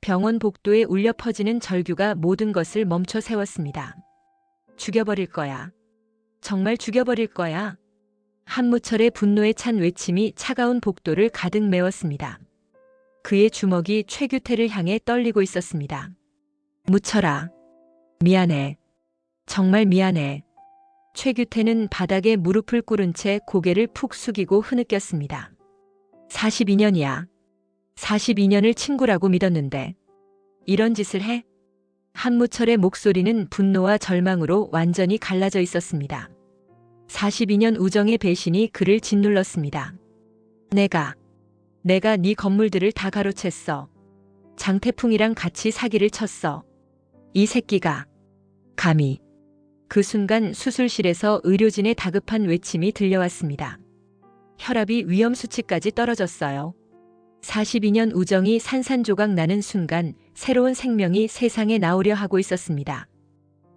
병원 복도에 울려 퍼지는 절규가 모든 것을 멈춰 세웠습니다. 죽여버릴 거야. 정말 죽여버릴 거야. 한무철의 분노에 찬 외침이 차가운 복도를 가득 메웠습니다. 그의 주먹이 최규태를 향해 떨리고 있었습니다. 무철아. 미안해. 정말 미안해. 최규태는 바닥에 무릎을 꿇은 채 고개를 푹 숙이고 흐느꼈습니다. 42년이야. 42년을 친구라고 믿었는데 이런 짓을 해? 한무철의 목소리는 분노와 절망으로 완전히 갈라져 있었습니다. 42년 우정의 배신이 그를 짓눌렀습니다. 내가 네 건물들을 다 가로챘어. 장태풍이랑 같이 사기를 쳤어. 이 새끼가 감히. 그 순간 수술실에서 의료진의 다급한 외침이 들려왔습니다. 혈압이 위험 수치까지 떨어졌어요. 42년 우정이 산산조각 나는 순간 새로운 생명이 세상에 나오려 하고 있었습니다.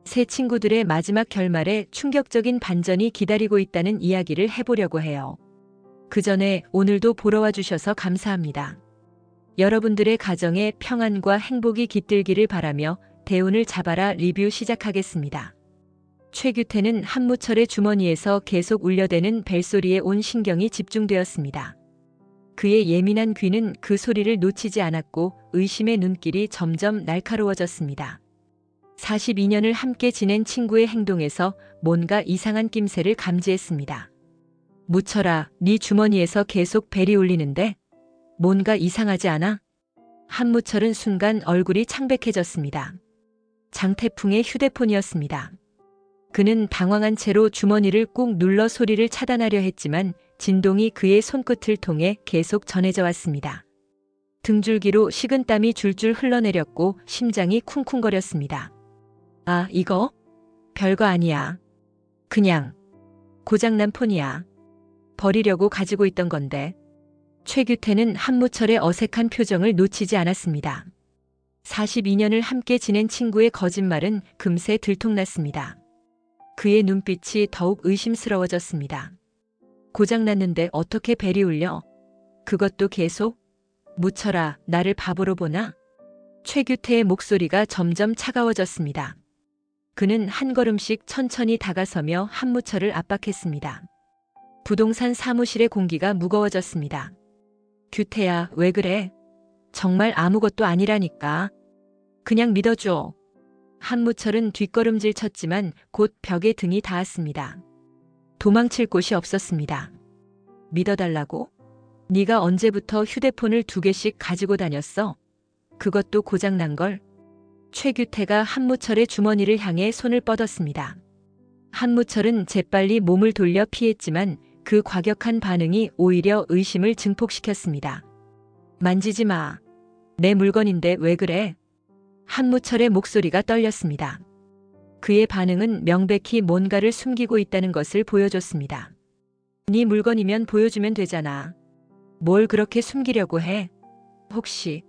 새 친구들의 마지막 결말에 충격적인 반전이 기다리고 있다는 이야기를 해보려고 해요. 그 전에 오늘도 보러 와주셔서 감사합니다. 여러분들의 가정에 평안과 행복이 깃들기를 바라며 대운을 잡아라 리뷰 시작하겠습니다. 최규태는 한무철의 주머니에서 계속 울려대는 벨소리에 온 신경이 집중되었습니다. 그의 예민한 귀는 그 소리를 놓치지 않았고 의심의 눈길이 점점 날카로워졌습니다. 42년을 함께 지낸 친구의 행동에서 뭔가 이상한 낌새를 감지했습니다. 무철아, 네 주머니에서 계속 벨이 울리는데 뭔가 이상하지 않아? 한무철은 순간 얼굴이 창백해졌습니다. 장태풍의 휴대폰이었습니다. 그는 당황한 채로 주머니를 꾹 눌러 소리를 차단하려 했지만 진동이 그의 손끝을 통해 계속 전해져 왔습니다. 등줄기로 식은땀이 줄줄 흘러내렸고 심장이 쿵쿵거렸습니다. 아, 이거? 별거 아니야. 그냥 고장난 폰이야. 버리려고 가지고 있던 건데. 최규태는 한무철의 어색한 표정을 놓치지 않았습니다. 42년을 함께 지낸 친구의 거짓말은 금세 들통났습니다. 그의 눈빛이 더욱 의심스러워졌습니다. 고장났는데 어떻게 벨이 울려? 그것도 계속? 무철아, 나를 바보로 보나? 최규태의 목소리가 점점 차가워졌습니다. 그는 한 걸음씩 천천히 다가서며 한무철을 압박했습니다. 부동산 사무실의 공기가 무거워졌습니다. 규태야, 왜 그래? 정말 아무것도 아니라니까. 그냥 믿어줘. 한무철은 뒷걸음질 쳤지만 곧 벽에 등이 닿았습니다. 도망칠 곳이 없었습니다. 믿어달라고? 네가 언제부터 휴대폰을 2개씩 가지고 다녔어? 그것도 고장난 걸? 최규태가 한무철의 주머니를 향해 손을 뻗었습니다. 한무철은 재빨리 몸을 돌려 피했지만 그 과격한 반응이 오히려 의심을 증폭시켰습니다. 만지지 마. 내 물건인데 왜 그래? 한무철의 목소리가 떨렸습니다. 그의 반응은 명백히 뭔가를 숨기고 있다는 것을 보여줬습니다. 네 물건이면 보여주면 되잖아. 뭘 그렇게 숨기려고 해? 혹시?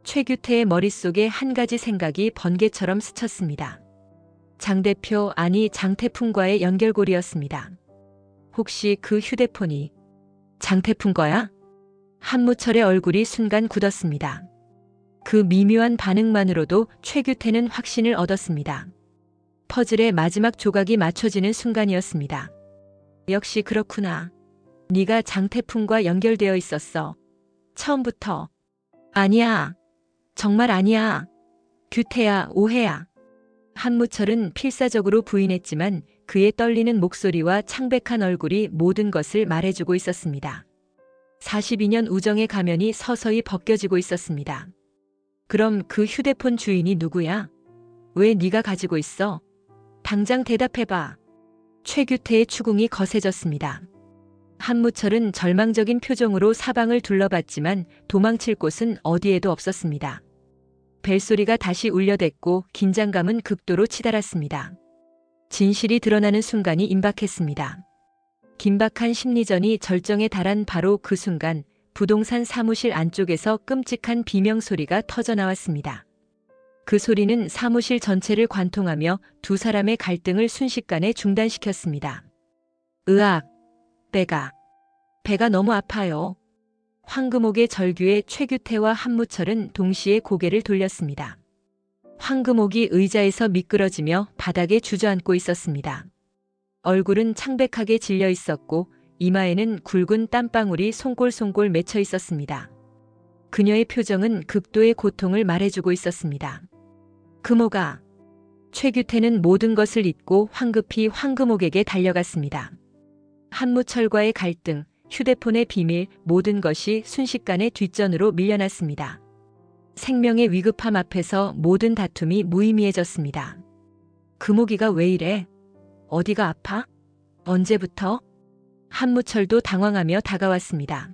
최규태의 머릿속에 한 가지 생각이 번개처럼 스쳤습니다. 장 대표, 아니 장태풍과의 연결고리였습니다. 혹시 그 휴대폰이 장태풍 거야? 한무철의 얼굴이 순간 굳었습니다. 그 미묘한 반응만으로도 최규태는 확신을 얻었습니다. 퍼즐의 마지막 조각이 맞춰지는 순간이었습니다. 역시 그렇구나. 네가 장태풍과 연결되어 있었어. 처음부터. 아니야. 정말 아니야. 규태야, 오해야. 한무철은 필사적으로 부인했지만 그의 떨리는 목소리와 창백한 얼굴이 모든 것을 말해주고 있었습니다. 42년 우정의 가면이 서서히 벗겨지고 있었습니다. 그럼 그 휴대폰 주인이 누구야? 왜 네가 가지고 있어? 당장 대답해봐. 최규태의 추궁이 거세졌습니다. 한무철은 절망적인 표정으로 사방을 둘러봤지만 도망칠 곳은 어디에도 없었습니다. 벨소리가 다시 울려댔고 긴장감은 극도로 치달았습니다. 진실이 드러나는 순간이 임박했습니다. 긴박한 심리전이 절정에 달한 바로 그 순간 부동산 사무실 안쪽에서 끔찍한 비명소리가 터져나왔습니다. 그 소리는 사무실 전체를 관통하며 두 사람의 갈등을 순식간에 중단시켰습니다. 으악! 배가 너무 아파요. 황금옥의 절규에 최규태와 한무철은 동시에 고개를 돌렸습니다. 황금옥이 의자에서 미끄러지며 바닥에 주저앉고 있었습니다. 얼굴은 창백하게 질려 있었고 이마에는 굵은 땀방울이 송골송골 맺혀 있었습니다. 그녀의 표정은 극도의 고통을 말해주고 있었습니다. 금옥아. 최규태는 모든 것을 잊고 황급히 황금옥에게 달려갔습니다. 한무철과의 갈등, 휴대폰의 비밀, 모든 것이 순식간에 뒷전으로 밀려났습니다. 생명의 위급함 앞에서 모든 다툼이 무의미해졌습니다. 금옥이가 왜 이래? 어디가 아파? 언제부터? 한무철도 당황하며 다가왔습니다.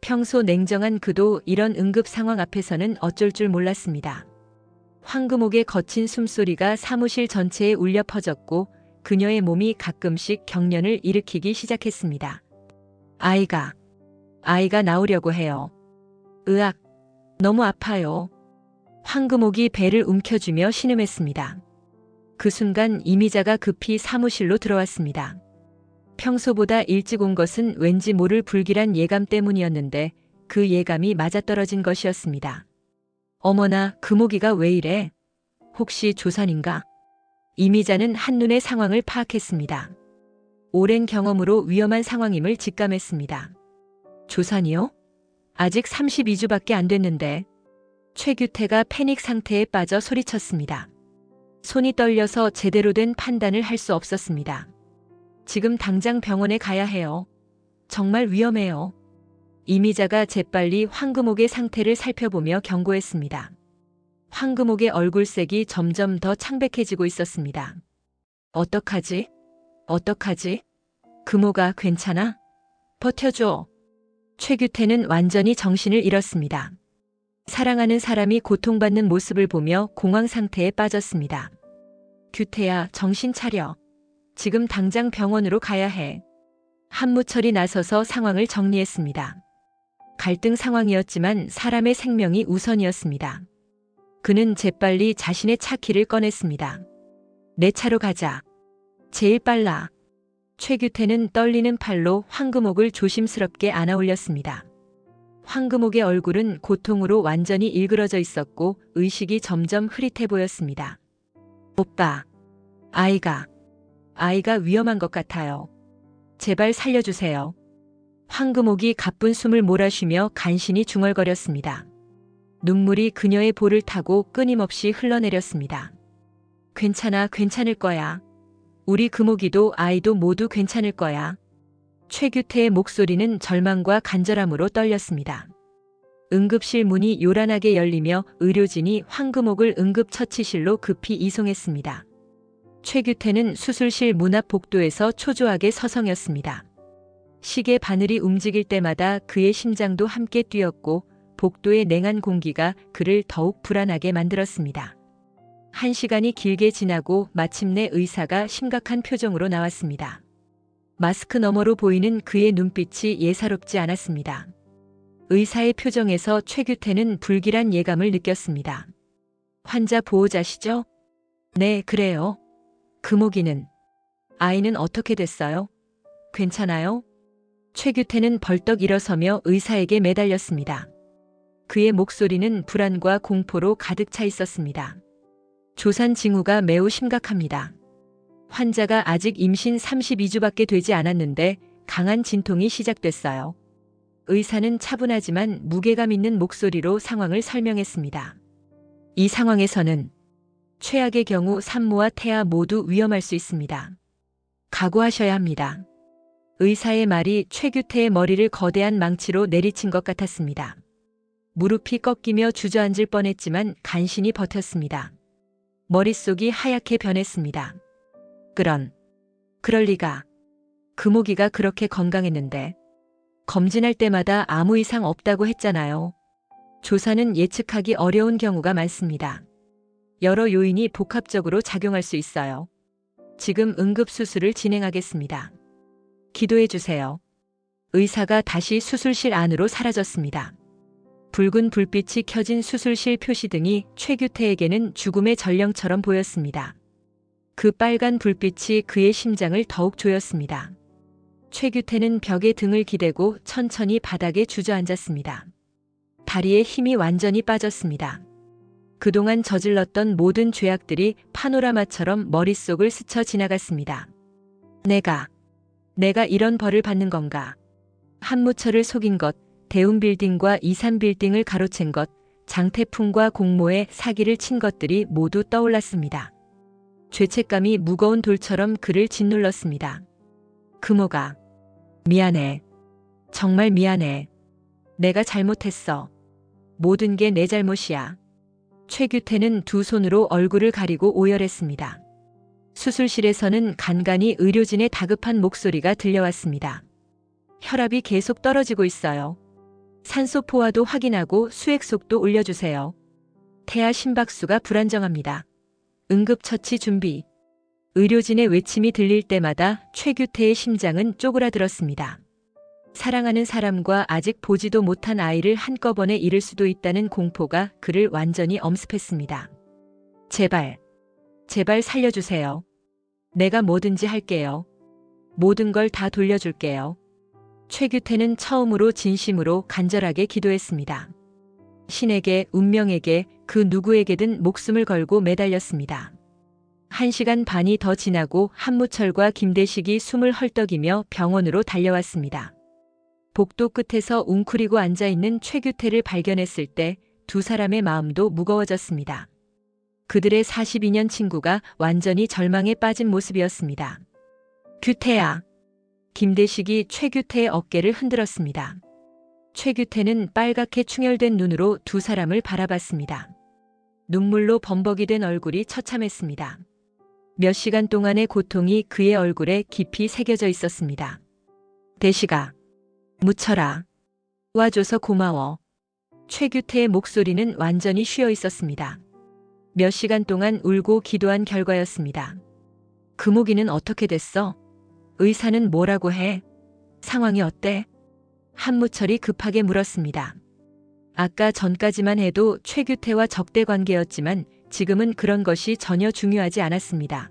평소 냉정한 그도 이런 응급 상황 앞에서는 어쩔 줄 몰랐습니다. 황금옥의 거친 숨소리가 사무실 전체에 울려 퍼졌고 그녀의 몸이 가끔씩 경련을 일으키기 시작했습니다. 아이가 나오려고 해요. 으악, 너무 아파요. 황금옥이 배를 움켜쥐며 신음했습니다. 그 순간 이미자가 급히 사무실로 들어왔습니다. 평소보다 일찍 온 것은 왠지 모를 불길한 예감 때문이었는데 그 예감이 맞아떨어진 것이었습니다. 어머나, 금옥이가 왜 이래? 혹시 조산인가? 이미자는 한눈에 상황을 파악했습니다. 오랜 경험으로 위험한 상황임을 직감했습니다. 조산이요? 아직 32주밖에 안 됐는데. 최규태가 패닉 상태에 빠져 소리쳤습니다. 손이 떨려서 제대로 된 판단을 할 수 없었습니다. 지금 당장 병원에 가야 해요. 정말 위험해요. 이미자가 재빨리 황금옥의 상태를 살펴보며 경고했습니다. 황금옥의 얼굴색이 점점 더 창백해지고 있었습니다. 어떡하지? 금옥아, 괜찮아? 버텨줘. 최규태는 완전히 정신을 잃었습니다. 사랑하는 사람이 고통받는 모습을 보며 공황 상태에 빠졌습니다. 규태야, 정신 차려. 지금 당장 병원으로 가야 해. 한무철이 나서서 상황을 정리했습니다. 갈등 상황이었지만 사람의 생명이 우선이었습니다. 그는 재빨리 자신의 차 키를 꺼냈습니다. 내 차로 가자. 제일 빨라. 최규태는 떨리는 팔로 황금옥을 조심스럽게 안아 올렸습니다. 황금옥의 얼굴은 고통으로 완전히 일그러져 있었고 의식이 점점 흐릿해 보였습니다. 오빠, 아이가 위험한 것 같아요. 제발 살려주세요. 황금옥이 가쁜 숨을 몰아쉬며 간신히 중얼거렸습니다. 눈물이 그녀의 볼을 타고 끊임없이 흘러내렸습니다. 괜찮을 거야. 우리 금옥이도 아이도 모두 괜찮을 거야. 최규태의 목소리는 절망과 간절함으로 떨렸습니다. 응급실 문이 요란하게 열리며 의료진이 황금옥을 응급처치실로 급히 이송했습니다. 최규태는 수술실 문 앞 복도에서 초조하게 서성였습니다. 시계 바늘이 움직일 때마다 그의 심장도 함께 뛰었고 복도의 냉한 공기가 그를 더욱 불안하게 만들었습니다. 1시간이 길게 지나고 마침내 의사가 심각한 표정으로 나왔습니다. 마스크 너머로 보이는 그의 눈빛이 예사롭지 않았습니다. 의사의 표정에서 최규태는 불길한 예감을 느꼈습니다. 환자 보호자시죠? 네, 그래요. 금옥이는? 아이는 어떻게 됐어요? 괜찮아요? 최규태는 벌떡 일어서며 의사에게 매달렸습니다. 그의 목소리는 불안과 공포로 가득 차 있었습니다. 조산 징후가 매우 심각합니다. 환자가 아직 임신 32주밖에 되지 않았는데 강한 진통이 시작됐어요. 의사는 차분하지만 무게감 있는 목소리로 상황을 설명했습니다. 이 상황에서는 최악의 경우 산모와 태아 모두 위험할 수 있습니다. 각오하셔야 합니다. 의사의 말이 최규태의 머리를 거대한 망치로 내리친 것 같았습니다. 무릎이 꺾이며 주저앉을 뻔했지만 간신히 버텼습니다. 머릿속이 하얗게 변했습니다. 그럴 리가. 금옥이가 그렇게 건강했는데. 검진할 때마다 아무 이상 없다고 했잖아요. 조사는 예측하기 어려운 경우가 많습니다. 여러 요인이 복합적으로 작용할 수 있어요. 지금 응급수술을 진행하겠습니다. 기도해 주세요. 의사가 다시 수술실 안으로 사라졌습니다. 붉은 불빛이 켜진 수술실 표시등이 최규태에게는 죽음의 전령처럼 보였습니다. 그 빨간 불빛이 그의 심장을 더욱 조였습니다. 최규태는 벽에 등을 기대고 천천히 바닥에 주저앉았습니다. 다리에 힘이 완전히 빠졌습니다. 그동안 저질렀던 모든 죄악들이 파노라마처럼 머릿속을 스쳐 지나갔습니다. 내가 이런 벌을 받는 건가? 한무철을 속인 것, 대운빌딩과 이산빌딩을 가로챈 것, 장태풍과 공모에 사기를 친 것들이 모두 떠올랐습니다. 죄책감이 무거운 돌처럼 그를 짓눌렀습니다. 금호가, 미안해. 정말 미안해. 내가 잘못했어. 모든 게 내 잘못이야. 최규태는 두 손으로 얼굴을 가리고 오열했습니다. 수술실에서는 간간히 의료진의 다급한 목소리가 들려왔습니다. 혈압이 계속 떨어지고 있어요. 산소 포화도 확인하고 수액속도 올려주세요. 태아 심박수가 불안정합니다. 응급처치 준비. 의료진의 외침이 들릴 때마다 최규태의 심장은 쪼그라들었습니다. 사랑하는 사람과 아직 보지도 못한 아이를 한꺼번에 잃을 수도 있다는 공포가 그를 완전히 엄습했습니다. 제발 살려주세요. 내가 뭐든지 할게요. 모든 걸 다 돌려줄게요. 최규태는 처음으로 진심으로 간절하게 기도했습니다. 신에게, 운명에게, 그 누구에게든 목숨을 걸고 매달렸습니다. 1시간 반이 더 지나고 한무철과 김대식이 숨을 헐떡이며 병원으로 달려왔습니다. 복도 끝에서 웅크리고 앉아있는 최규태를 발견했을 때 두 사람의 마음도 무거워졌습니다. 그들의 42년 친구가 완전히 절망에 빠진 모습이었습니다. 규태야. 김대식이 최규태의 어깨를 흔들었습니다. 최규태는 빨갛게 충혈된 눈으로 두 사람을 바라봤습니다. 눈물로 범벅이 된 얼굴이 처참했습니다. 몇 시간 동안의 고통이 그의 얼굴에 깊이 새겨져 있었습니다. 대식아, 무철아, 와줘서 고마워. 최규태의 목소리는 완전히 쉬어 있었습니다. 몇 시간 동안 울고 기도한 결과였습니다. 금옥이는 어떻게 됐어? 의사는 뭐라고 해? 상황이 어때? 한무철이 급하게 물었습니다. 아까 전까지만 해도 최규태와 적대 관계였지만 지금은 그런 것이 전혀 중요하지 않았습니다.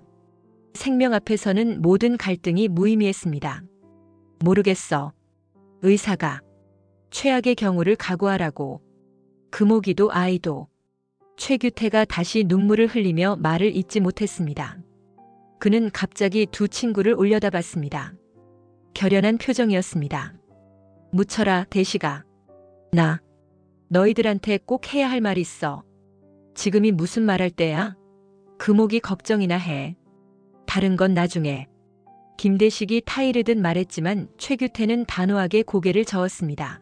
생명 앞에서는 모든 갈등이 무의미했습니다. 모르겠어. 의사가 최악의 경우를 각오하라고. 금옥이도 아이도. 최규태가 다시 눈물을 흘리며 말을 잇지 못했습니다. 그는 갑자기 두 친구를 올려다봤습니다. 결연한 표정이었습니다. 무철아, 대식아. 나 너희들한테 꼭 해야 할 말 있어. 지금이 무슨 말할 때야? 금옥이 걱정이나 해. 다른 건 나중에. 김대식이 타이르듯 말했지만 최규태는 단호하게 고개를 저었습니다.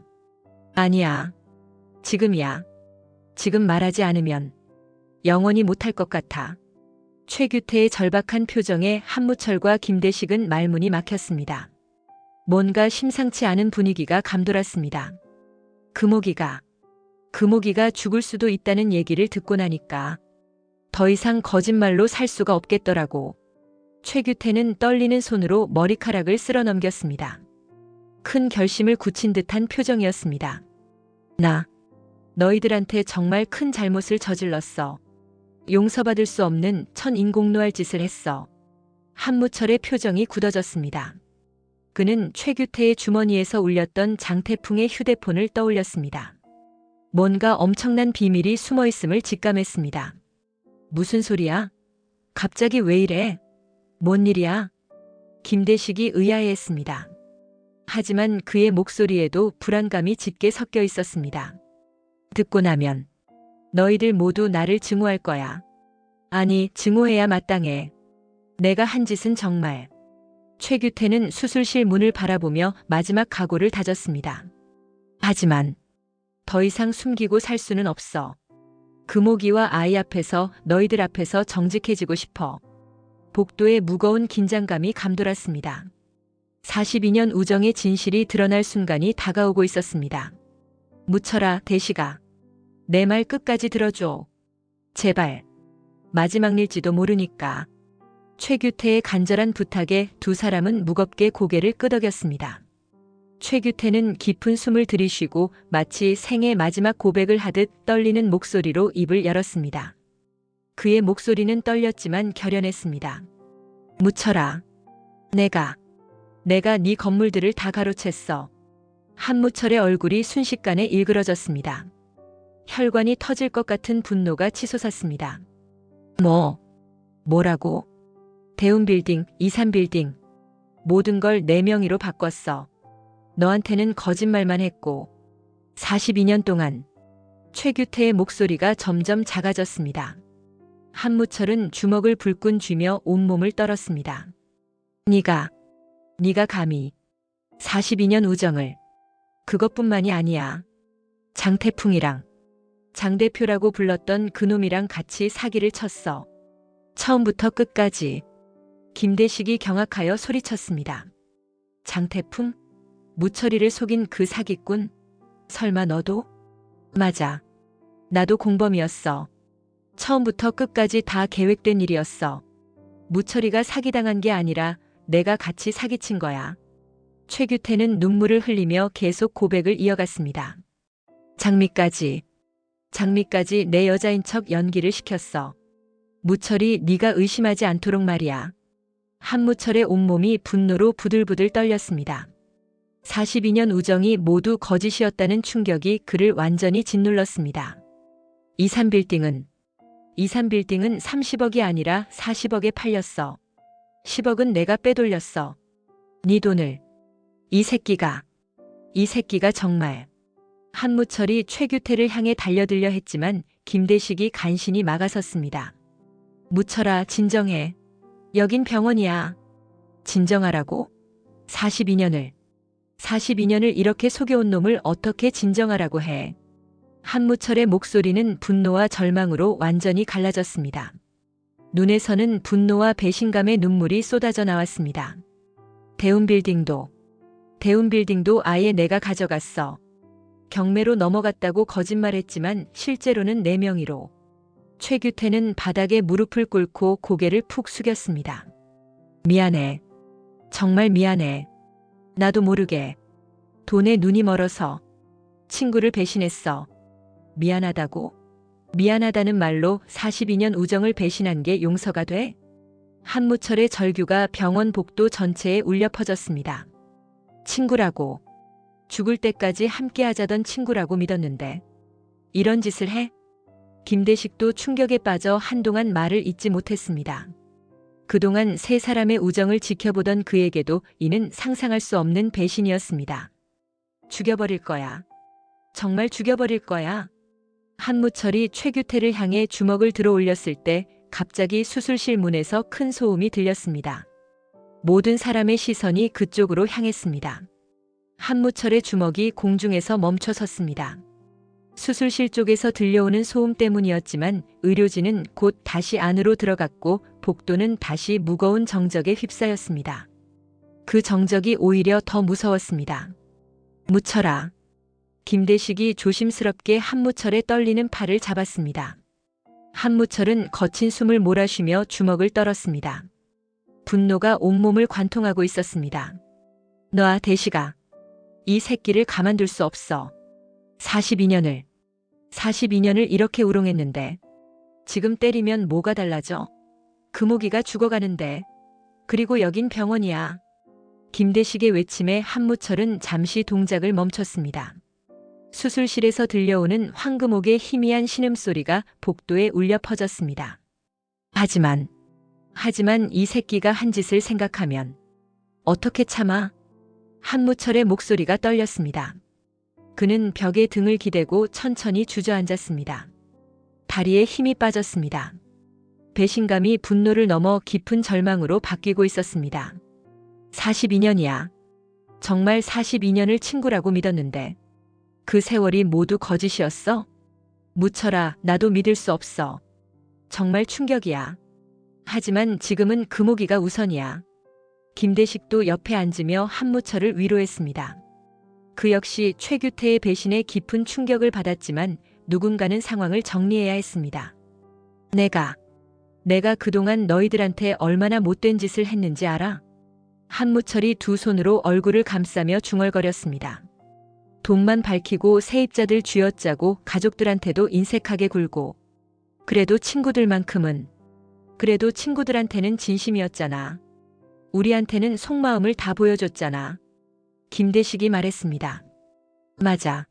아니야. 지금이야. 지금 말하지 않으면 영원히 못할 것 같아. 최규태의 절박한 표정에 한무철과 김대식은 말문이 막혔습니다. 뭔가 심상치 않은 분위기가 감돌았습니다. 금옥이가 죽을 수도 있다는 얘기를 듣고 나니까 더 이상 거짓말로 살 수가 없겠더라고. 최규태는 떨리는 손으로 머리카락을 쓸어 넘겼습니다. 큰 결심을 굳힌 듯한 표정이었습니다. 나 너희들한테 정말 큰 잘못을 저질렀어. 용서받을 수 없는 천인공노할 짓을 했어. 한무철의 표정이 굳어졌습니다. 그는 최규태의 주머니에서 울렸던 장태풍의 휴대폰을 떠올렸습니다. 뭔가 엄청난 비밀이 숨어있음을 직감했습니다. 무슨 소리야? 갑자기 왜 이래? 뭔 일이야? 김대식이 의아해했습니다. 하지만 그의 목소리에도 불안감이 짙게 섞여 있었습니다. 듣고 나면 너희들 모두 나를 증오할 거야. 아니, 증오해야 마땅해. 내가 한 짓은 정말. 최규태는 수술실 문을 바라보며 마지막 각오를 다졌습니다. 하지만 더 이상 숨기고 살 수는 없어. 금옥이와 아이 앞에서 너희들 앞에서 정직해지고 싶어. 복도에 무거운 긴장감이 감돌았습니다. 42년 우정의 진실이 드러날 순간이 다가오고 있었습니다. 무철아, 대식아. 내 말 끝까지 들어줘. 제발. 마지막일지도 모르니까. 최규태의 간절한 부탁에 두 사람은 무겁게 고개를 끄덕였습니다. 최규태는 깊은 숨을 들이쉬고 마치 생애 마지막 고백을 하듯 떨리는 목소리로 입을 열었습니다. 그의 목소리는 떨렸지만 결연했습니다. 무철아. 내가 네 건물들을 다 가로챘어. 한무철의 얼굴이 순식간에 일그러졌습니다. 혈관이 터질 것 같은 분노가 치솟았습니다. 뭐라고? 대운빌딩, 이산빌딩. 모든 걸 내 명의로 바꿨어. 너한테는 거짓말만 했고. 42년 동안. 최규태의 목소리가 점점 작아졌습니다. 한무철은 주먹을 불끈 쥐며 온몸을 떨었습니다. 네가 감히 42년 우정을. 그것뿐만이 아니야. 장태풍이랑 장 대표라고 불렀던 그놈이랑 같이 사기를 쳤어. 처음부터 끝까지. 김대식이 경악하여 소리쳤습니다. 장태풍? 무철이를 속인 그 사기꾼? 설마 너도? 맞아. 나도 공범이었어. 처음부터 끝까지 다 계획된 일이었어. 무철이가 사기당한 게 아니라 내가 같이 사기친 거야. 최규태는 눈물을 흘리며 계속 고백을 이어갔습니다. 장미까지 내 여자인 척 연기를 시켰어. 무철이 네가 의심하지 않도록 말이야. 한무철의 온몸이 분노로 부들부들 떨렸습니다. 42년 우정이 모두 거짓이었다는 충격이 그를 완전히 짓눌렀습니다. 이산빌딩은 30억이 아니라 40억에 팔렸어. 10억은 내가 빼돌렸어. 네 돈을. 이 새끼가 정말. 한무철이 최규태를 향해 달려들려 했지만 김대식이 간신히 막아섰습니다. 무철아, 진정해. 여긴 병원이야. 진정하라고? 42년을 이렇게 속여온 놈을 어떻게 진정하라고 해. 한무철의 목소리는 분노와 절망으로 완전히 갈라졌습니다. 눈에서는 분노와 배신감의 눈물이 쏟아져 나왔습니다. 대운빌딩도 아예 내가 가져갔어. 경매로 넘어갔다고 거짓말했지만 실제로는 내 명의로. 최규태는 바닥에 무릎을 꿇고 고개를 푹 숙였습니다. 미안해. 정말 미안해. 나도 모르게 돈에 눈이 멀어서 친구를 배신했어. 미안하다고? 미안하다는 말로 42년 우정을 배신한 게 용서가 돼? 한무철의 절규가 병원 복도 전체에 울려 퍼졌습니다. 친구라고. 죽을 때까지 함께 하자던 친구라고 믿었는데 이런 짓을 해? 김대식도 충격에 빠져 한동안 말을 잇지 못했습니다. 그동안 세 사람의 우정을 지켜보던 그에게도 이는 상상할 수 없는 배신이었습니다. 죽여버릴 거야. 정말 죽여버릴 거야. 한무철이 최규태를 향해 주먹을 들어 올렸을 때 갑자기 수술실 문에서 큰 소음이 들렸습니다. 모든 사람의 시선이 그쪽으로 향했습니다. 한무철의 주먹이 공중에서 멈춰 섰습니다. 수술실 쪽에서 들려오는 소음 때문이었지만 의료진은 곧 다시 안으로 들어갔고 복도는 다시 무거운 정적에 휩싸였습니다. 그 정적이 오히려 더 무서웠습니다. 무철아. 김대식이 조심스럽게 한무철의 떨리는 팔을 잡았습니다. 한무철은 거친 숨을 몰아쉬며 주먹을 떨었습니다. 분노가 온몸을 관통하고 있었습니다. 너아 대식아. 이 새끼를 가만둘 수 없어. 42년을 이렇게 우롱했는데 지금 때리면 뭐가 달라져? 금옥이가 죽어가는데. 그리고 여긴 병원이야. 김대식의 외침에 한무철은 잠시 동작을 멈췄습니다. 수술실에서 들려오는 황금옥의 희미한 신음소리가 복도에 울려 퍼졌습니다. 하지만 이 새끼가 한 짓을 생각하면 어떻게 참아? 한무철의 목소리가 떨렸습니다. 그는 벽에 등을 기대고 천천히 주저앉았습니다. 다리에 힘이 빠졌습니다. 배신감이 분노를 넘어 깊은 절망으로 바뀌고 있었습니다. 42년이야. 정말 42년을 친구라고 믿었는데 그 세월이 모두 거짓이었어? 무철아, 나도 믿을 수 없어. 정말 충격이야. 하지만 지금은 금옥이가 우선이야. 김대식도 옆에 앉으며 한무철을 위로했습니다. 그 역시 최규태의 배신에 깊은 충격을 받았지만 누군가는 상황을 정리해야 했습니다. 내가 그동안 너희들한테 얼마나 못된 짓을 했는지 알아? 한무철이 두 손으로 얼굴을 감싸며 중얼거렸습니다. 돈만 밝히고 세입자들 쥐어짜고 가족들한테도 인색하게 굴고 그래도 친구들한테는 진심이었잖아. 우리한테는 속마음을 다 보여줬잖아. 김대식이 말했습니다. 맞아.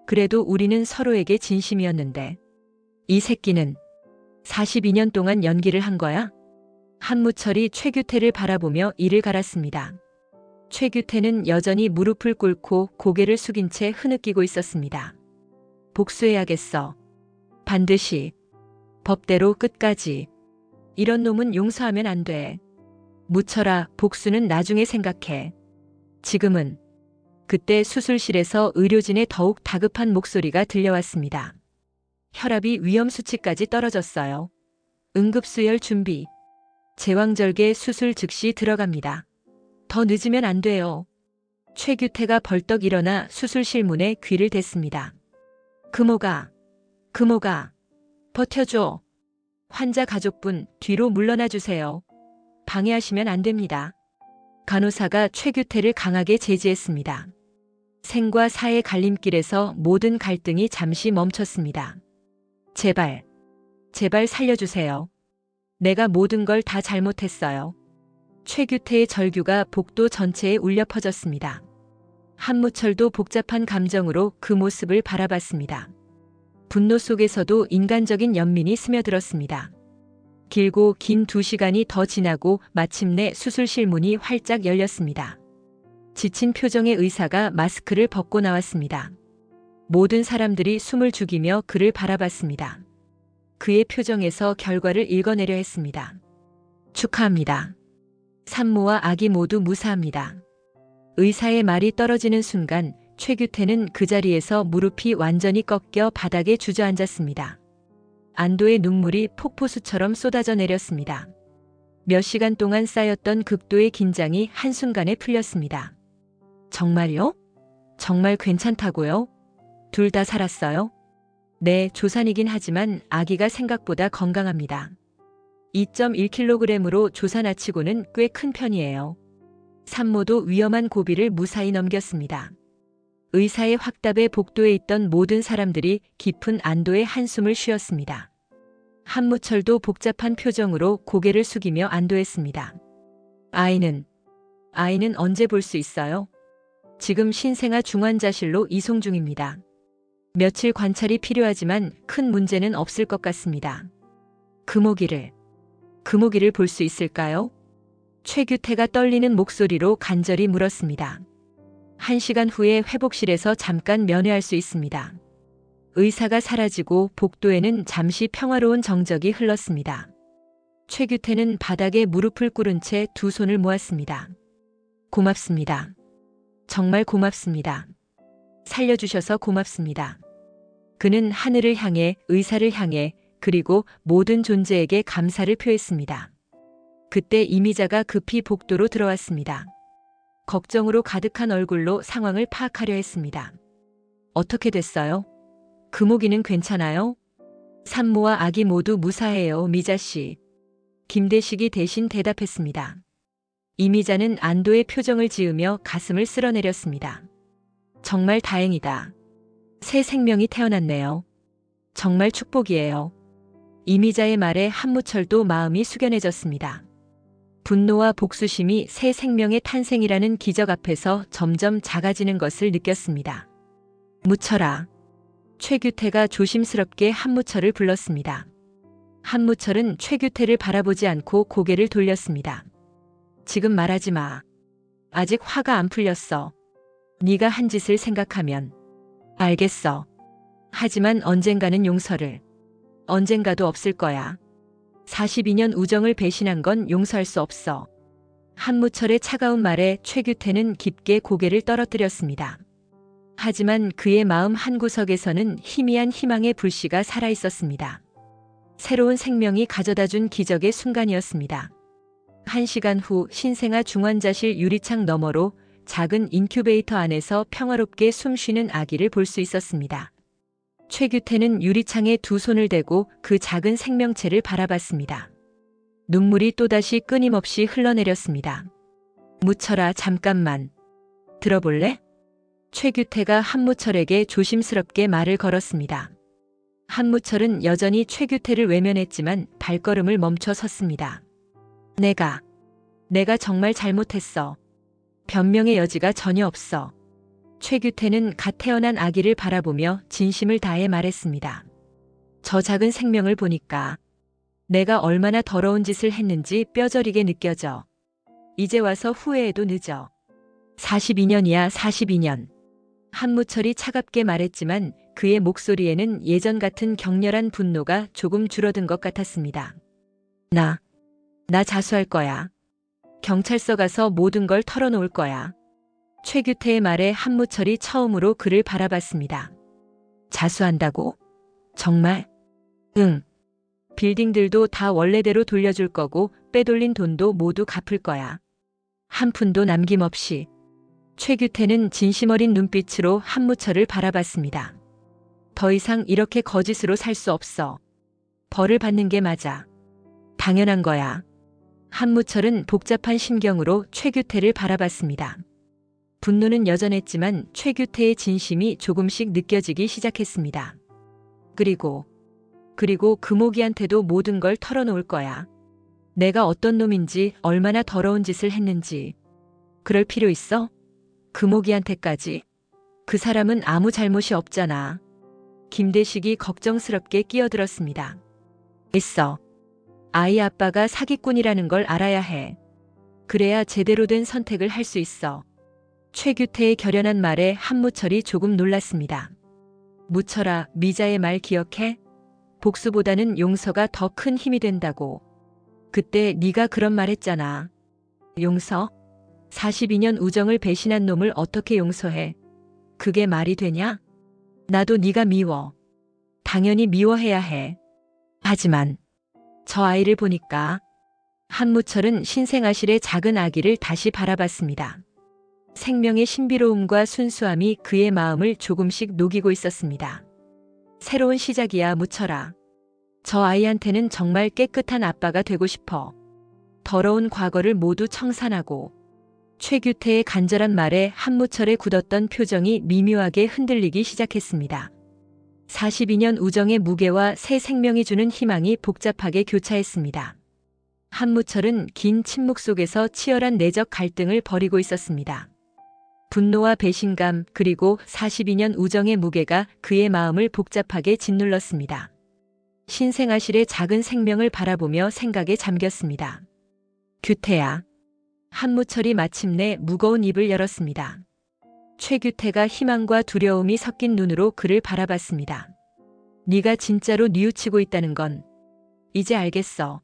그래도 우리는 서로에게 진심이었는데. 이 새끼는 42년 동안 연기를 한 거야? 한무철이 최규태를 바라보며 이를 갈았습니다. 최규태는 여전히 무릎을 꿇고 고개를 숙인 채 흐느끼고 있었습니다. 복수해야겠어. 반드시. 법대로 끝까지. 이런 놈은 용서하면 안 돼. 무철아, 복수는 나중에 생각해. 지금은. 그때 수술실에서 의료진의 더욱 다급한 목소리가 들려왔습니다. 혈압이 위험 수치까지 떨어졌어요. 응급수혈 준비. 제왕절개 수술 즉시 들어갑니다. 더 늦으면 안 돼요. 최규태가 벌떡 일어나 수술실 문에 귀를 댔습니다. 금호가, 버텨줘. 환자 가족분 뒤로 물러나 주세요. 방해하시면 안 됩니다. 간호사가 최규태를 강하게 제지했습니다. 생과 사의 갈림길에서 모든 갈등이 잠시 멈췄습니다. 제발 살려주세요. 내가 모든 걸 다 잘못했어요. 최규태의 절규가 복도 전체에 울려 퍼졌습니다. 한무철도 복잡한 감정으로 그 모습을 바라봤습니다. 분노 속에서도 인간적인 연민이 스며들었습니다. 길고 긴 2시간이 더 지나고 마침내 수술실 문이 활짝 열렸습니다. 지친 표정의 의사가 마스크를 벗고 나왔습니다. 모든 사람들이 숨을 죽이며 그를 바라봤습니다. 그의 표정에서 결과를 읽어내려 했습니다. 축하합니다. 산모와 아기 모두 무사합니다. 의사의 말이 떨어지는 순간 최규태는 그 자리에서 무릎이 완전히 꺾여 바닥에 주저앉았습니다. 안도의 눈물이 폭포수처럼 쏟아져 내렸습니다. 몇 시간 동안 쌓였던 극도의 긴장이 한순간에 풀렸습니다. 정말요? 정말 괜찮다고요? 둘 다 살았어요? 네, 조산이긴 하지만 아기가 생각보다 건강합니다. 2.1kg으로 조산아치고는 꽤 큰 편이에요. 산모도 위험한 고비를 무사히 넘겼습니다. 의사의 확답에 복도에 있던 모든 사람들이 깊은 안도의 한숨을 쉬었습니다. 한무철도 복잡한 표정으로 고개를 숙이며 안도했습니다. 아이는 언제 볼 수 있어요? 지금 신생아 중환자실로 이송 중입니다. 며칠 관찰이 필요하지만 큰 문제는 없을 것 같습니다. 금오기를 볼 수 있을까요? 최규태가 떨리는 목소리로 간절히 물었습니다. 1시간 후에 회복실에서 잠깐 면회할 수 있습니다. 의사가 사라지고 복도에는 잠시 평화로운 정적이 흘렀습니다. 최규태는 바닥에 무릎을 꿇은 채 두 손을 모았습니다. 고맙습니다. 정말 고맙습니다. 살려주셔서 고맙습니다. 그는 하늘을 향해, 의사를 향해, 그리고 모든 존재에게 감사를 표했습니다. 그때 이미자가 급히 복도로 들어왔습니다. 걱정으로 가득한 얼굴로 상황을 파악하려 했습니다. 어떻게 됐어요? 금오기는 괜찮아요? 산모와 아기 모두 무사해요, 미자씨. 김대식이 대신 대답했습니다. 이미자는 안도의 표정을 지으며 가슴을 쓸어내렸습니다. 정말 다행이다. 새 생명이 태어났네요. 정말 축복이에요. 이미자의 말에 한무철도 마음이 숙연해졌습니다. 분노와 복수심이 새 생명의 탄생이라는 기적 앞에서 점점 작아지는 것을 느꼈습니다. 무철아. 최규태가 조심스럽게 한무철을 불렀습니다. 한무철은 최규태를 바라보지 않고 고개를 돌렸습니다. 지금 말하지 마. 아직 화가 안 풀렸어. 네가 한 짓을 생각하면. 알겠어. 하지만 언젠가는 용서를. 언젠가도 없을 거야. 42년 우정을 배신한 건 용서할 수 없어. 한무철의 차가운 말에 최규태는 깊게 고개를 떨어뜨렸습니다. 하지만 그의 마음 한구석에서는 희미한 희망의 불씨가 살아있었습니다. 새로운 생명이 가져다준 기적의 순간이었습니다. 1시간 후 신생아 중환자실 유리창 너머로 작은 인큐베이터 안에서 평화롭게 숨쉬는 아기를 볼 수 있었습니다. 최규태는 유리창에 두 손을 대고 그 작은 생명체를 바라봤습니다. 눈물이 또다시 끊임없이 흘러내렸습니다. 무철아, 잠깐만. 들어볼래? 최규태가 한무철에게 조심스럽게 말을 걸었습니다. 한무철은 여전히 최규태를 외면했지만 발걸음을 멈춰 섰습니다. 내가 정말 잘못했어. 변명의 여지가 전혀 없어. 최규태는 갓 태어난 아기를 바라보며 진심을 다해 말했습니다. 저 작은 생명을 보니까 내가 얼마나 더러운 짓을 했는지 뼈저리게 느껴져. 이제 와서 후회해도 늦어. 42년이야, 42년. 한무철이 차갑게 말했지만 그의 목소리에는 예전 같은 격렬한 분노가 조금 줄어든 것 같았습니다. 나 자수할 거야. 경찰서 가서 모든 걸 털어놓을 거야. 최규태의 말에 한무철이 처음으로 그를 바라봤습니다. 자수한다고? 정말? 응. 빌딩들도 다 원래대로 돌려줄 거고 빼돌린 돈도 모두 갚을 거야. 한 푼도 남김없이. 최규태는 진심 어린 눈빛으로 한무철을 바라봤습니다. 더 이상 이렇게 거짓으로 살 수 없어. 벌을 받는 게 맞아. 당연한 거야. 한무철은 복잡한 심경으로 최규태를 바라봤습니다. 분노는 여전했지만 최규태의 진심이 조금씩 느껴지기 시작했습니다. 그리고 금옥이한테도 모든 걸 털어놓을 거야. 내가 어떤 놈인지, 얼마나 더러운 짓을 했는지. 그럴 필요 있어? 금옥이한테까지. 그 사람은 아무 잘못이 없잖아. 김대식이 걱정스럽게 끼어들었습니다. 있어. 아이 아빠가 사기꾼이라는 걸 알아야 해. 그래야 제대로 된 선택을 할 수 있어. 최규태의 결연한 말에 한무철이 조금 놀랐습니다. 무철아, 미자의 말 기억해? 복수보다는 용서가 더 큰 힘이 된다고. 그때 네가 그런 말 했잖아. 용서? 42년 우정을 배신한 놈을 어떻게 용서해? 그게 말이 되냐? 나도 네가 미워. 당연히 미워해야 해. 하지만 저 아이를 보니까. 한무철은 신생아실의 작은 아기를 다시 바라봤습니다. 생명의 신비로움과 순수함이 그의 마음을 조금씩 녹이고 있었습니다. 새로운 시작이야, 무철아. 저 아이한테는 정말 깨끗한 아빠가 되고 싶어. 더러운 과거를 모두 청산하고. 최규태의 간절한 말에 한무철의 굳었던 표정이 미묘하게 흔들리기 시작했습니다. 42년 우정의 무게와 새 생명이 주는 희망이 복잡하게 교차했습니다. 한무철은 긴 침묵 속에서 치열한 내적 갈등을 벌이고 있었습니다. 분노와 배신감 그리고 42년 우정의 무게가 그의 마음을 복잡하게 짓눌렀습니다. 신생아실의 작은 생명을 바라보며 생각에 잠겼습니다. 규태야. 한무철이 마침내 무거운 입을 열었습니다. 최규태가 희망과 두려움이 섞인 눈으로 그를 바라봤습니다. 네가 진짜로 뉘우치고 있다는 건 이제 알겠어.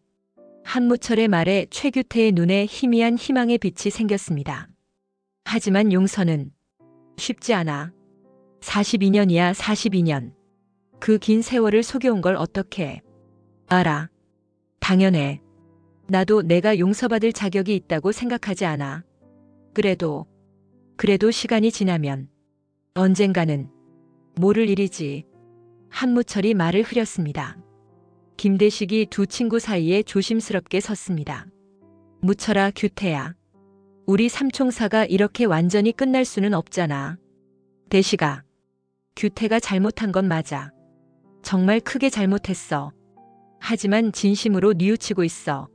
한무철의 말에 최규태의 눈에 희미한 희망의 빛이 생겼습니다. 하지만 용서는 쉽지 않아. 42년이야, 42년. 그 긴 세월을 속여온 걸 어떻게 알아? 당연해. 나도 내가 용서받을 자격이 있다고 생각하지 않아. 그래도 시간이 지나면 언젠가는 모를 일이지. 한무철이 말을 흐렸습니다. 김대식이 두 친구 사이에 조심스럽게 섰습니다. 무철아, 규태야. 우리 삼총사가 이렇게 완전히 끝날 수는 없잖아. 대식아. 규태가 잘못한 건 맞아. 정말 크게 잘못했어. 하지만 진심으로 뉘우치고 있어.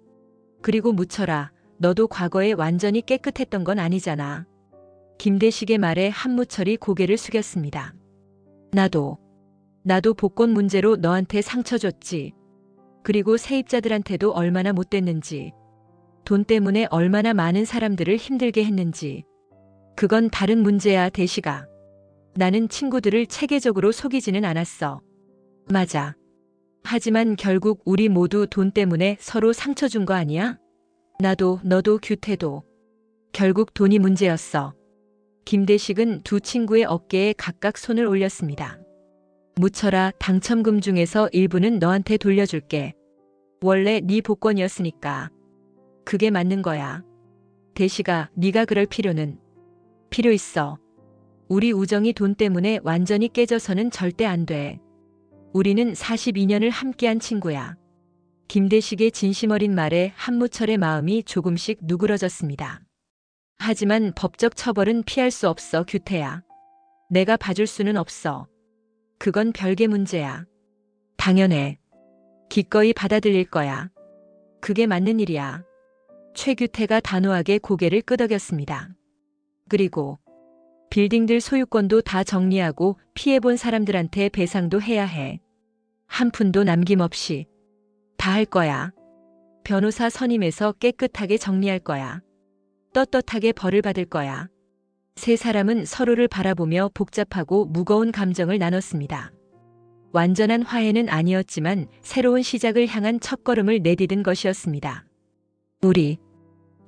그리고 무철아, 너도 과거에 완전히 깨끗했던 건 아니잖아. 김대식의 말에 한무철이 고개를 숙였습니다. 나도 복권 문제로 너한테 상처 줬지. 그리고 세입자들한테도 얼마나 못됐는지. 돈 때문에 얼마나 많은 사람들을 힘들게 했는지. 그건 다른 문제야, 대식아. 나는 친구들을 체계적으로 속이지는 않았어. 맞아. 하지만 결국 우리 모두 돈 때문에 서로 상처 준 거 아니야? 나도, 너도, 규태도. 결국 돈이 문제였어. 김대식은 두 친구의 어깨에 각각 손을 올렸습니다. 무철아, 당첨금 중에서 일부는 너한테 돌려줄게. 원래 네 복권이었으니까. 그게 맞는 거야. 대식아, 네가 그럴 필요 있어. 우리 우정이 돈 때문에 완전히 깨져서는 절대 안 돼. 우리는 42년을 함께한 친구야. 김대식의 진심 어린 말에 한무철의 마음이 조금씩 누그러졌습니다. 하지만 법적 처벌은 피할 수 없어, 규태야. 내가 봐줄 수는 없어. 그건 별개 문제야. 당연해. 기꺼이 받아들일 거야. 그게 맞는 일이야. 최규태가 단호하게 고개를 끄덕였습니다. 그리고 빌딩들 소유권도 다 정리하고 피해본 사람들한테 배상도 해야 해. 한 푼도 남김없이 다 할 거야. 변호사 선임해서 깨끗하게 정리할 거야. 떳떳하게 벌을 받을 거야. 세 사람은 서로를 바라보며 복잡하고 무거운 감정을 나눴습니다. 완전한 화해는 아니었지만 새로운 시작을 향한 첫걸음을 내디딘 것이었습니다. 우리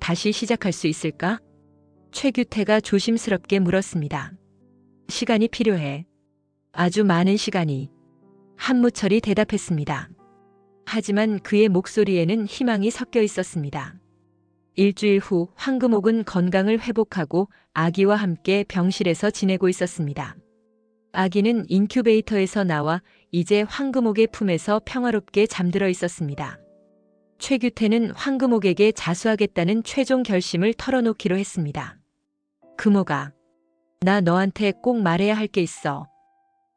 다시 시작할 수 있을까? 최규태가 조심스럽게 물었습니다. 시간이 필요해. 아주 많은 시간이. 한무철이 대답했습니다. 하지만 그의 목소리에는 희망이 섞여 있었습니다. 일주일 후 황금옥은 건강을 회복하고 아기와 함께 병실에서 지내고 있었습니다. 아기는 인큐베이터에서 나와 이제 황금옥의 품에서 평화롭게 잠들어 있었습니다. 최규태는 황금옥에게 자수하겠다는 최종 결심을 털어놓기로 했습니다. 금옥아, 나 너한테 꼭 말해야 할 게 있어.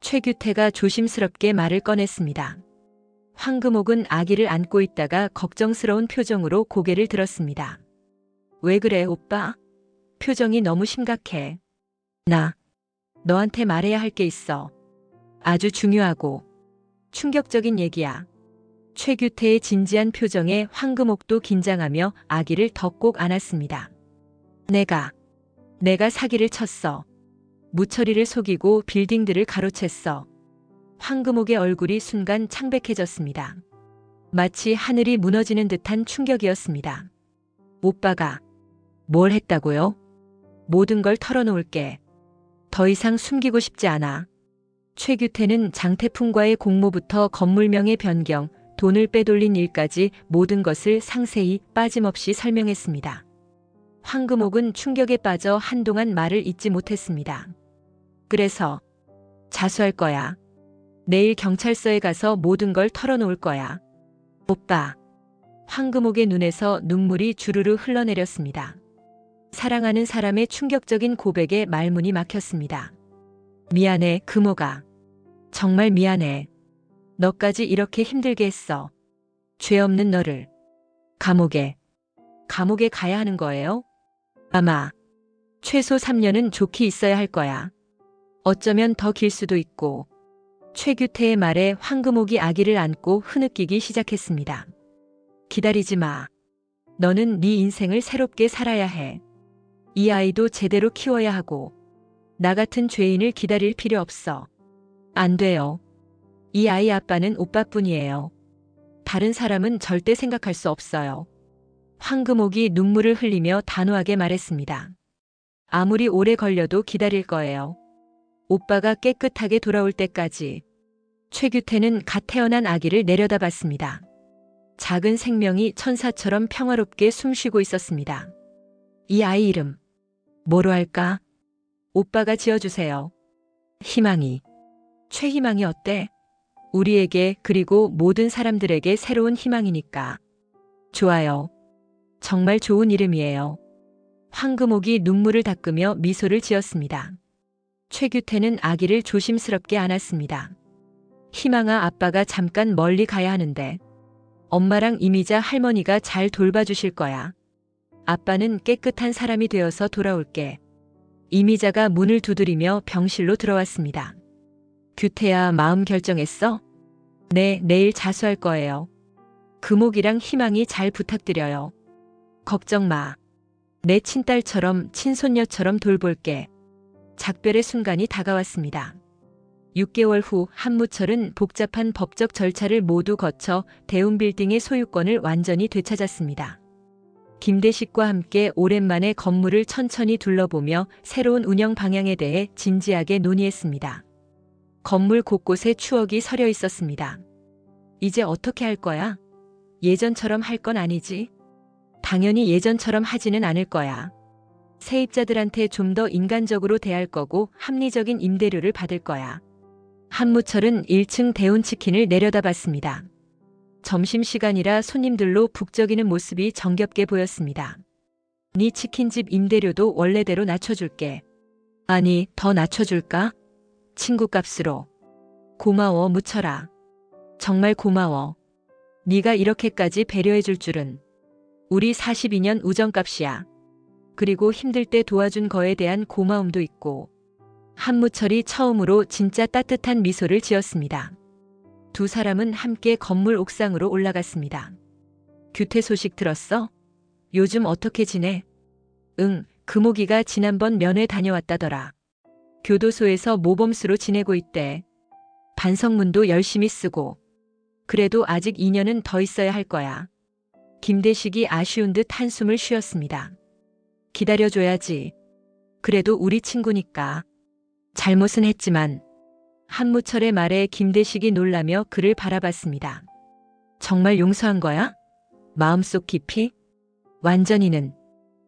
최규태가 조심스럽게 말을 꺼냈습니다. 황금옥은 아기를 안고 있다가 걱정스러운 표정으로 고개를 들었습니다. 왜 그래, 오빠? 표정이 너무 심각해. 나 너한테 말해야 할 게 있어. 아주 중요하고 충격적인 얘기야. 최규태의 진지한 표정에 황금옥도 긴장하며 아기를 더 꼭 안았습니다. 내가 사기를 쳤어. 무철이를 속이고 빌딩들을 가로챘어. 황금옥의 얼굴이 순간 창백해졌습니다. 마치 하늘이 무너지는 듯한 충격이었습니다. 오빠가 뭘 했다고요? 모든 걸 털어놓을게. 더 이상 숨기고 싶지 않아. 최규태는 장태풍과의 공모부터 건물명의 변경, 돈을 빼돌린 일까지 모든 것을 상세히 빠짐없이 설명했습니다. 황금옥은 충격에 빠져 한동안 말을 잇지 못했습니다. 그래서 자수할 거야. 내일 경찰서에 가서 모든 걸 털어놓을 거야. 오빠. 황금옥의 눈에서 눈물이 주르르 흘러내렸습니다. 사랑하는 사람의 충격적인 고백에 말문이 막혔습니다. 미안해, 금옥아. 정말 미안해. 너까지 이렇게 힘들게 했어. 죄 없는 너를. 감옥에 가야 하는 거예요? 아마 최소 3년은 좋게 있어야 할 거야. 어쩌면 더 길 수도 있고. 최규태의 말에 황금옥이 아기를 안고 흐느끼기 시작했습니다. 기다리지 마. 너는 네 인생을 새롭게 살아야 해. 이 아이도 제대로 키워야 하고. 나 같은 죄인을 기다릴 필요 없어. 안 돼요. 이 아이 아빠는 오빠뿐이에요. 다른 사람은 절대 생각할 수 없어요. 황금옥이 눈물을 흘리며 단호하게 말했습니다. 아무리 오래 걸려도 기다릴 거예요. 오빠가 깨끗하게 돌아올 때까지. 최규태는 갓 태어난 아기를 내려다봤습니다. 작은 생명이 천사처럼 평화롭게 숨쉬고 있었습니다. 이 아이 이름 뭐로 할까? 오빠가 지어주세요. 희망이. 최희망이 어때? 우리에게 그리고 모든 사람들에게 새로운 희망이니까. 좋아요. 정말 좋은 이름이에요. 황금옥이 눈물을 닦으며 미소를 지었습니다. 최규태는 아기를 조심스럽게 안았습니다. 희망아, 아빠가 잠깐 멀리 가야 하는데 엄마랑 이미자 할머니가 잘 돌봐주실 거야. 아빠는 깨끗한 사람이 되어서 돌아올게. 이미자가 문을 두드리며 병실로 들어왔습니다. 규태야, 마음 결정했어? 네, 내일 자수할 거예요. 금옥이랑 희망이 잘 부탁드려요. 걱정 마. 내 친딸처럼 친손녀처럼 돌볼게. 작별의 순간이 다가왔습니다. 6개월 후 한무철은 복잡한 법적 절차를 모두 거쳐 대운빌딩의 소유권을 완전히 되찾았습니다. 김대식과 함께 오랜만에 건물을 천천히 둘러보며 새로운 운영 방향에 대해 진지하게 논의했습니다. 건물 곳곳에 추억이 서려 있었습니다. 이제 어떻게 할 거야? 예전처럼 할 건 아니지? 당연히 예전처럼 하지는 않을 거야. 세입자들한테 좀 더 인간적으로 대할 거고 합리적인 임대료를 받을 거야. 한무철은 1층 대운치킨을 내려다봤습니다. 점심시간이라 손님들로 북적이는 모습이 정겹게 보였습니다. 네 치킨집 임대료도 원래대로 낮춰줄게. 아니, 더 낮춰줄까? 친구값으로. 고마워, 무철아. 정말 고마워. 네가 이렇게까지 배려해줄 줄은. 우리 42년 우정값이야. 그리고 힘들 때 도와준 거에 대한 고마움도 있고. 한무철이 처음으로 진짜 따뜻한 미소를 지었습니다. 두 사람은 함께 건물 옥상으로 올라갔습니다. 규태 소식 들었어? 요즘 어떻게 지내? 응, 금옥이가 지난번 면회 다녀왔다더라. 교도소에서 모범수로 지내고 있대. 반성문도 열심히 쓰고. 그래도 아직 2년은 더 있어야 할 거야. 김대식이 아쉬운 듯 한숨을 쉬었습니다. 기다려줘야지. 그래도 우리 친구니까. 잘못은 했지만. 한무철의 말에 김대식이 놀라며 그를 바라봤습니다. 정말 용서한 거야? 마음속 깊이? 완전히는.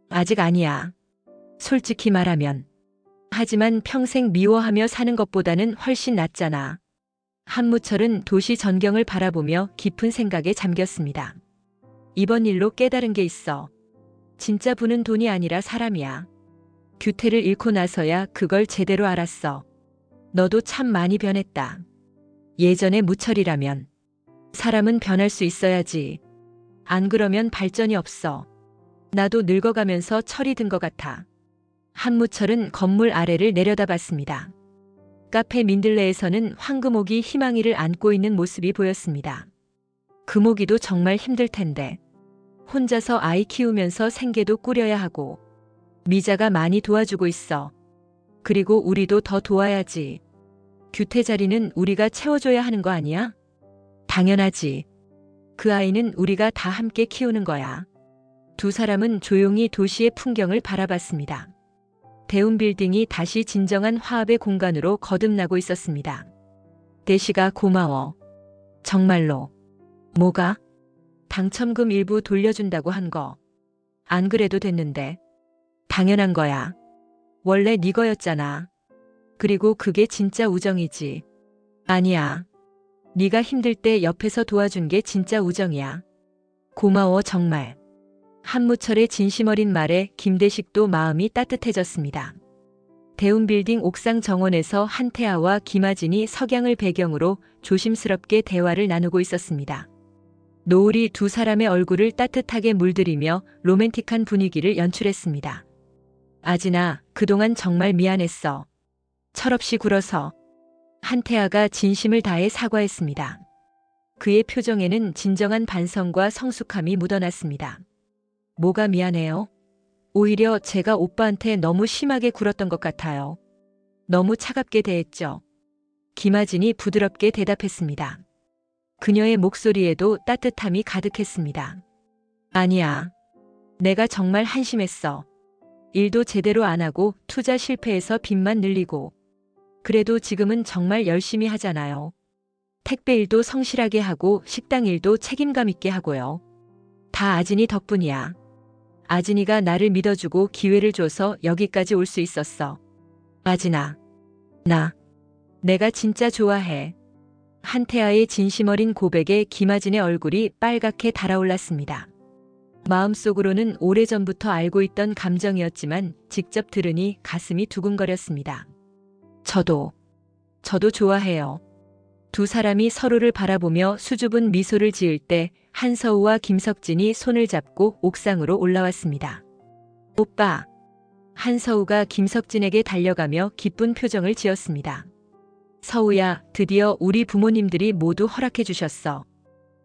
아직 아니야. 솔직히 말하면. 하지만 평생 미워하며 사는 것보다는 훨씬 낫잖아. 한무철은 도시 전경을 바라보며 깊은 생각에 잠겼습니다. 이번 일로 깨달은 게 있어. 진짜 부는 돈이 아니라 사람이야. 규태를 잃고 나서야 그걸 제대로 알았어. 너도 참 많이 변했다. 예전의 무철이라면. 사람은 변할 수 있어야지. 안 그러면 발전이 없어. 나도 늙어가면서 철이 든 것 같아. 한무철은 건물 아래를 내려다봤습니다. 카페 민들레에서는 황금옥이 희망이를 안고 있는 모습이 보였습니다. 금옥이도 정말 힘들 텐데. 혼자서 아이 키우면서 생계도 꾸려야 하고. 미자가 많이 도와주고 있어. 그리고 우리도 더 도와야지. 규태 자리는 우리가 채워줘야 하는 거 아니야? 당연하지. 그 아이는 우리가 다 함께 키우는 거야. 두 사람은 조용히 도시의 풍경을 바라봤습니다. 대운 빌딩이 다시 진정한 화합의 공간으로 거듭나고 있었습니다. 대시가 고마워. 정말로. 뭐가? 당첨금 일부 돌려준다고 한 거. 안 그래도 됐는데. 당연한 거야. 원래 네 거였잖아. 그리고 그게 진짜 우정이지. 아니야. 네가 힘들 때 옆에서 도와준 게 진짜 우정이야. 고마워 정말. 한무철의 진심 어린 말에 김대식도 마음이 따뜻해졌습니다. 대운빌딩 옥상 정원에서 한태아와 김아진이 석양을 배경으로 조심스럽게 대화를 나누고 있었습니다. 노을이 두 사람의 얼굴을 따뜻하게 물들이며 로맨틱한 분위기를 연출했습니다. 아진아, 그동안 정말 미안했어. 철없이 굴어서. 한태아가 진심을 다해 사과했습니다. 그의 표정에는 진정한 반성과 성숙함이 묻어났습니다. 뭐가 미안해요? 오히려 제가 오빠한테 너무 심하게 굴었던 것 같아요. 너무 차갑게 대했죠. 김아진이 부드럽게 대답했습니다. 그녀의 목소리에도 따뜻함이 가득했습니다. 아니야. 내가 정말 한심했어. 일도 제대로 안 하고 투자 실패해서 빚만 늘리고. 그래도 지금은 정말 열심히 하잖아요. 택배 일도 성실하게 하고 식당 일도 책임감 있게 하고요. 다 아진이 덕분이야. 아진이가 나를 믿어주고 기회를 줘서 여기까지 올 수 있었어. 아진아. 내가 진짜 좋아해. 한태아의 진심 어린 고백에 김아진의 얼굴이 빨갛게 달아올랐습니다. 마음속으로는 오래전부터 알고 있던 감정이었지만 직접 들으니 가슴이 두근거렸습니다. 저도 좋아해요. 두 사람이 서로를 바라보며 수줍은 미소를 지을 때 한서우와 김석진이 손을 잡고 옥상으로 올라왔습니다. 오빠. 한서우가 김석진에게 달려가며 기쁜 표정을 지었습니다. 서우야, 드디어 우리 부모님들이 모두 허락해 주셨어.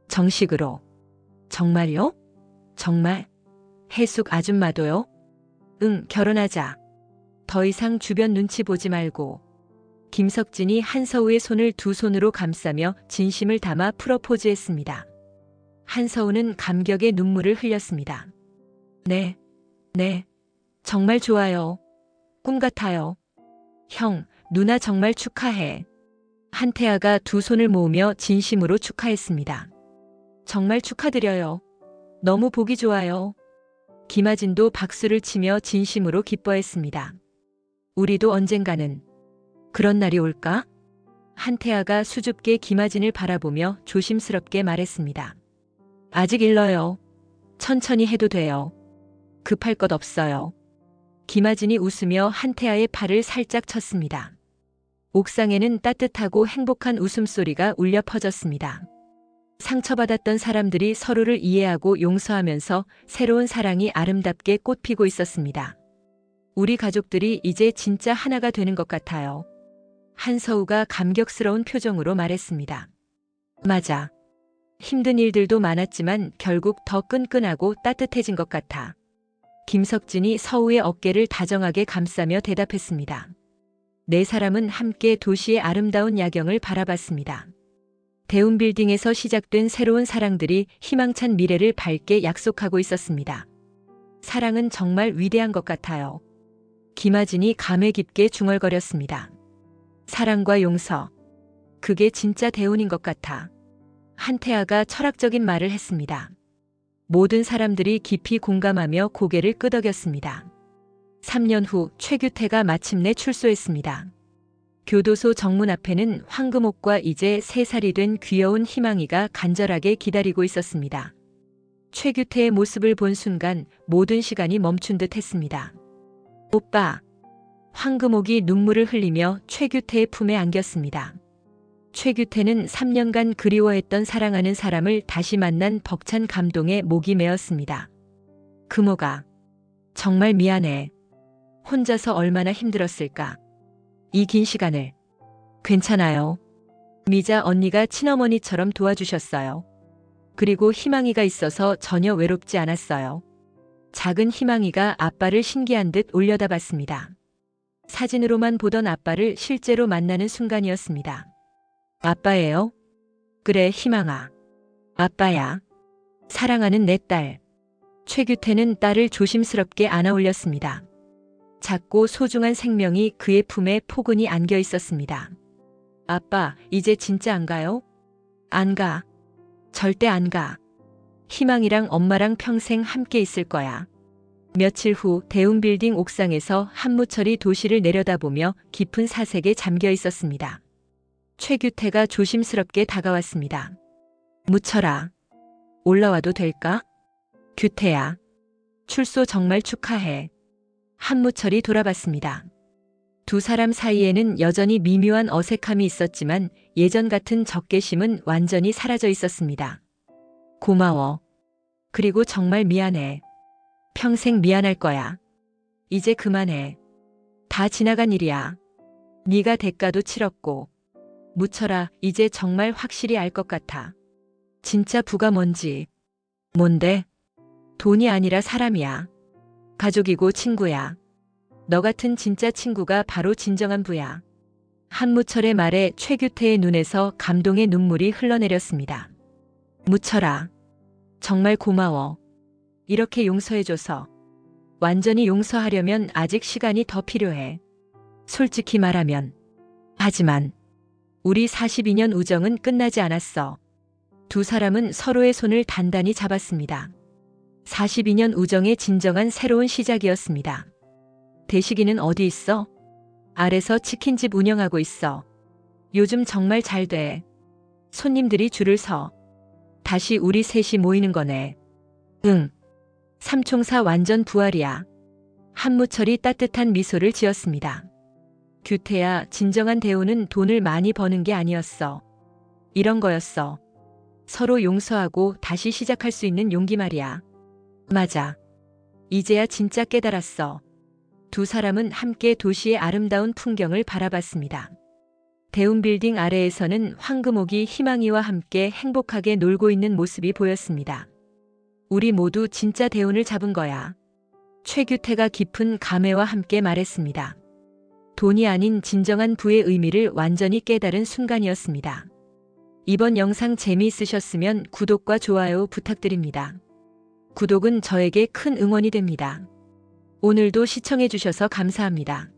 정식으로. 정말요? 정말? 해숙 아줌마도요? 응, 결혼하자. 더 이상 주변 눈치 보지 말고. 김석진이 한서우의 손을 두 손으로 감싸며 진심을 담아 프로포즈했습니다. 한서우는 감격의 눈물을 흘렸습니다. 네. 정말 좋아요. 꿈 같아요. 형, 누나 정말 축하해. 한태아가 두 손을 모으며 진심으로 축하했습니다. 정말 축하드려요. 너무 보기 좋아요. 김아진도 박수를 치며 진심으로 기뻐했습니다. 우리도 언젠가는 그런 날이 올까? 한태아가 수줍게 김아진을 바라보며 조심스럽게 말했습니다. 아직 일러요. 천천히 해도 돼요. 급할 것 없어요. 김아진이 웃으며 한태아의 팔을 살짝 쳤습니다. 옥상에는 따뜻하고 행복한 웃음소리가 울려 퍼졌습니다. 상처받았던 사람들이 서로를 이해하고 용서하면서 새로운 사랑이 아름답게 꽃피고 있었습니다. 우리 가족들이 이제 진짜 하나가 되는 것 같아요. 한서우가 감격스러운 표정으로 말했습니다. 맞아. 힘든 일들도 많았지만 결국 더 끈끈하고 따뜻해진 것 같아. 김석진이 서우의 어깨를 다정하게 감싸며 대답했습니다. 네 사람은 함께 도시의 아름다운 야경을 바라봤습니다. 대운빌딩에서 시작된 새로운 사랑들이 희망찬 미래를 밝게 약속하고 있었습니다. 사랑은 정말 위대한 것 같아요. 김아진이 감회 깊게 중얼거렸습니다. 사랑과 용서. 그게 진짜 대운인 것 같아. 한태아가 철학적인 말을 했습니다. 모든 사람들이 깊이 공감하며 고개를 끄덕였습니다. 3년 후 최규태가 마침내 출소했습니다. 교도소 정문 앞에는 황금옥과 이제 3살이 된 귀여운 희망이가 간절하게 기다리고 있었습니다. 최규태의 모습을 본 순간 모든 시간이 멈춘 듯 했습니다. 오빠. 황금옥이 눈물을 흘리며 최규태의 품에 안겼습니다. 최규태는 3년간 그리워했던 사랑하는 사람을 다시 만난 벅찬 감동에 목이 메었습니다. 금옥아. 정말 미안해. 혼자서 얼마나 힘들었을까. 이 긴 시간을. 괜찮아요. 미자 언니가 친어머니처럼 도와주셨어요. 그리고 희망이가 있어서 전혀 외롭지 않았어요. 작은 희망이가 아빠를 신기한 듯 올려다봤습니다. 사진으로만 보던 아빠를 실제로 만나는 순간이었습니다. 아빠예요? 그래, 희망아. 아빠야. 사랑하는 내 딸. 최규태는 딸을 조심스럽게 안아 올렸습니다. 작고 소중한 생명이 그의 품에 포근히 안겨 있었습니다. 아빠, 이제 진짜 안 가요? 안 가. 절대 안 가. 희망이랑 엄마랑 평생 함께 있을 거야. 며칠 후 대운빌딩 옥상에서 한무철이 도시를 내려다보며 깊은 사색에 잠겨 있었습니다. 최규태가 조심스럽게 다가왔습니다. 무철아. 올라와도 될까? 규태야. 출소 정말 축하해. 한무철이 돌아봤습니다. 두 사람 사이에는 여전히 미묘한 어색함이 있었지만 예전 같은 적개심은 완전히 사라져 있었습니다. 고마워. 그리고 정말 미안해. 평생 미안할 거야. 이제 그만해. 다 지나간 일이야. 네가 대가도 치렀고. 무철아, 이제 정말 확실히 알 것 같아. 진짜 부가 뭔지. 뭔데? 돈이 아니라 사람이야. 가족이고 친구야. 너 같은 진짜 친구가 바로 진정한 부야. 한무철의 말에 최규태의 눈에서 감동의 눈물이 흘러내렸습니다. 무철아. 정말 고마워. 이렇게 용서해줘서. 완전히 용서하려면 아직 시간이 더 필요해. 솔직히 말하면. 하지만 우리 42년 우정은 끝나지 않았어. 두 사람은 서로의 손을 단단히 잡았습니다. 42년 우정의 진정한 새로운 시작이었습니다. 대식이는 어디 있어? 아래서 치킨집 운영하고 있어. 요즘 정말 잘 돼. 손님들이 줄을 서. 다시 우리 셋이 모이는 거네. 응. 삼총사 완전 부활이야. 한무철이 따뜻한 미소를 지었습니다. 규태야, 진정한 대우는 돈을 많이 버는 게 아니었어. 이런 거였어. 서로 용서하고 다시 시작할 수 있는 용기 말이야. 맞아. 이제야 진짜 깨달았어. 두 사람은 함께 도시의 아름다운 풍경을 바라봤습니다. 대운빌딩 아래에서는 황금옥이 희망이와 함께 행복하게 놀고 있는 모습이 보였습니다. 우리 모두 진짜 대운을 잡은 거야. 최규태가 깊은 감회와 함께 말했습니다. 돈이 아닌 진정한 부의 의미를 완전히 깨달은 순간이었습니다. 이번 영상 재미있으셨으면 구독과 좋아요 부탁드립니다. 구독은 저에게 큰 응원이 됩니다. 오늘도 시청해주셔서 감사합니다.